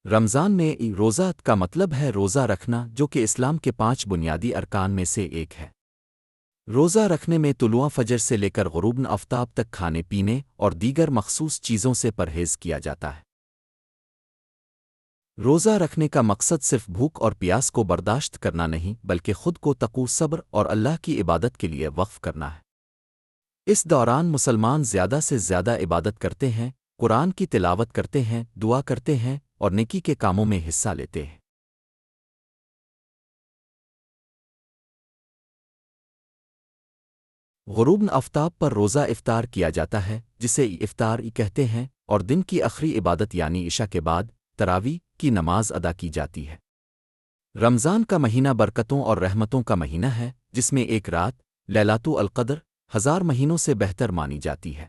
رمضان میں روزہ کا مطلب ہے روزہ رکھنا، جو کہ اسلام کے 5 بنیادی ارکان میں سے ایک ہے۔ روزہ رکھنے میں طلوع فجر سے لے کر غروب آفتاب تک کھانے پینے اور دیگر مخصوص چیزوں سے پرہیز کیا جاتا ہے۔ روزہ رکھنے کا مقصد صرف بھوک اور پیاس کو برداشت کرنا نہیں، بلکہ خود کو تقوی، صبر اور اللہ کی عبادت کے لیے وقف کرنا ہے۔ اس دوران مسلمان زیادہ سے زیادہ عبادت کرتے ہیں، قرآن کی تلاوت کرتے ہیں، دعا کرتے ہیں اور نیکی کے کاموں میں حصہ لیتے ہیں۔ غروب آفتاب پر روزہ افطار کیا جاتا ہے، جسے افطار کہتے ہیں، اور دن کی آخری عبادت یعنی عشاء کے بعد تراویح کی نماز ادا کی جاتی ہے۔ رمضان کا مہینہ برکتوں اور رحمتوں کا مہینہ ہے، جس میں ایک رات لیلۃ القدر 1000 مہینوں سے بہتر مانی جاتی ہے۔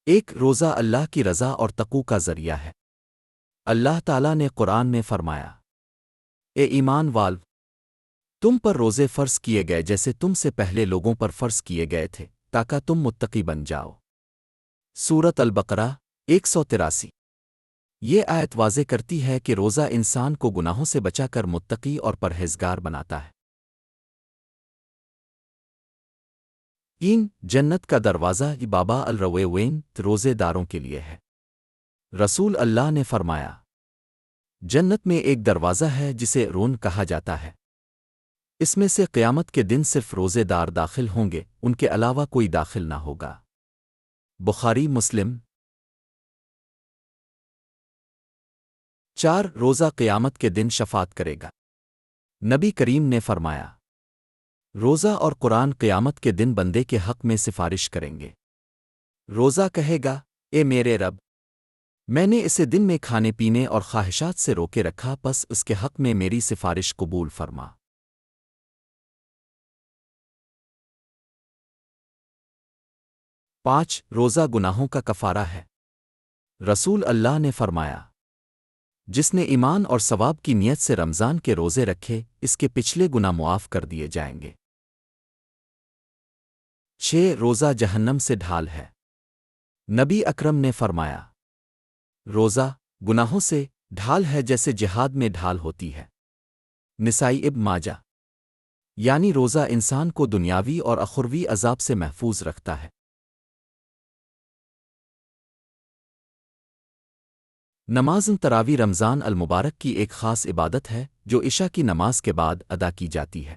ایک روزہ اللہ کی رضا اور تقوی کا ذریعہ ہے۔ اللہ تعالیٰ نے قرآن میں فرمایا، اے ایمان والو، تم پر روزے فرض کیے گئے جیسے تم سے پہلے لوگوں پر فرض کیے گئے تھے، تاکہ تم متقی بن جاؤ۔ سورۃ البقرہ 183۔ یہ آیت واضح کرتی ہے کہ روزہ انسان کو گناہوں سے بچا کر متقی اور پرہیزگار بناتا ہے۔ 3 جنت کا دروازہ بابا الرویوین روزے داروں کے لیے ہے۔ رسول اللہ نے فرمایا، جنت میں ایک دروازہ ہے جسے رون کہا جاتا ہے۔ اس میں سے قیامت کے دن صرف روزے دار داخل ہوں گے، ان کے علاوہ کوئی داخل نہ ہوگا۔ بخاری مسلم۔ 4 روزہ قیامت کے دن شفاعت کرے گا۔ نبی کریم نے فرمایا، روزہ اور قرآن قیامت کے دن بندے کے حق میں سفارش کریں گے۔ روزہ کہے گا، اے میرے رب، میں نے اسے دن میں کھانے پینے اور خواہشات سے روکے رکھا، پس اس کے حق میں میری سفارش قبول فرما۔ 5 روزہ گناہوں کا کفارہ ہے۔ رسول اللہ نے فرمایا، جس نے ایمان اور ثواب کی نیت سے رمضان کے روزے رکھے، اس کے پچھلے گناہ معاف کر دیے جائیں گے۔ 6 روزہ جہنم سے ڈھال ہے۔ نبی اکرم نے فرمایا، روزہ گناہوں سے ڈھال ہے جیسے جہاد میں ڈھال ہوتی ہے۔ نسائی ابن ماجہ۔ یعنی روزہ انسان کو دنیاوی اور اخروی عذاب سے محفوظ رکھتا ہے۔ نماز تراویح رمضان المبارک کی ایک خاص عبادت ہے جو عشاء کی نماز کے بعد ادا کی جاتی ہے۔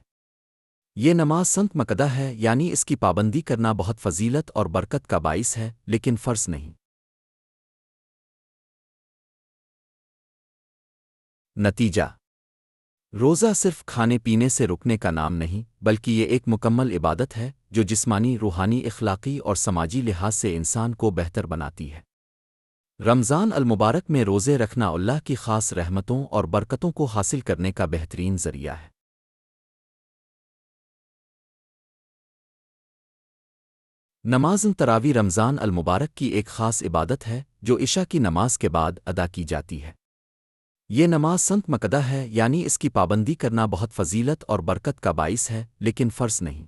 یہ نماز سنت مقدہ ہے، یعنی اس کی پابندی کرنا بہت فضیلت اور برکت کا باعث ہے، لیکن فرض نہیں۔ نتیجہ، روزہ صرف کھانے پینے سے رکنے کا نام نہیں، بلکہ یہ ایک مکمل عبادت ہے جو جسمانی، روحانی، اخلاقی اور سماجی لحاظ سے انسان کو بہتر بناتی ہے۔ رمضان المبارک میں روزے رکھنا اللہ کی خاص رحمتوں اور برکتوں کو حاصل کرنے کا بہترین ذریعہ ہے۔ نماز تراویح رمضان المبارک کی ایک خاص عبادت ہے جو عشاء کی نماز کے بعد ادا کی جاتی ہے۔ یہ نماز سنت مقدہ ہے، یعنی اس کی پابندی کرنا بہت فضیلت اور برکت کا باعث ہے، لیکن فرض نہیں۔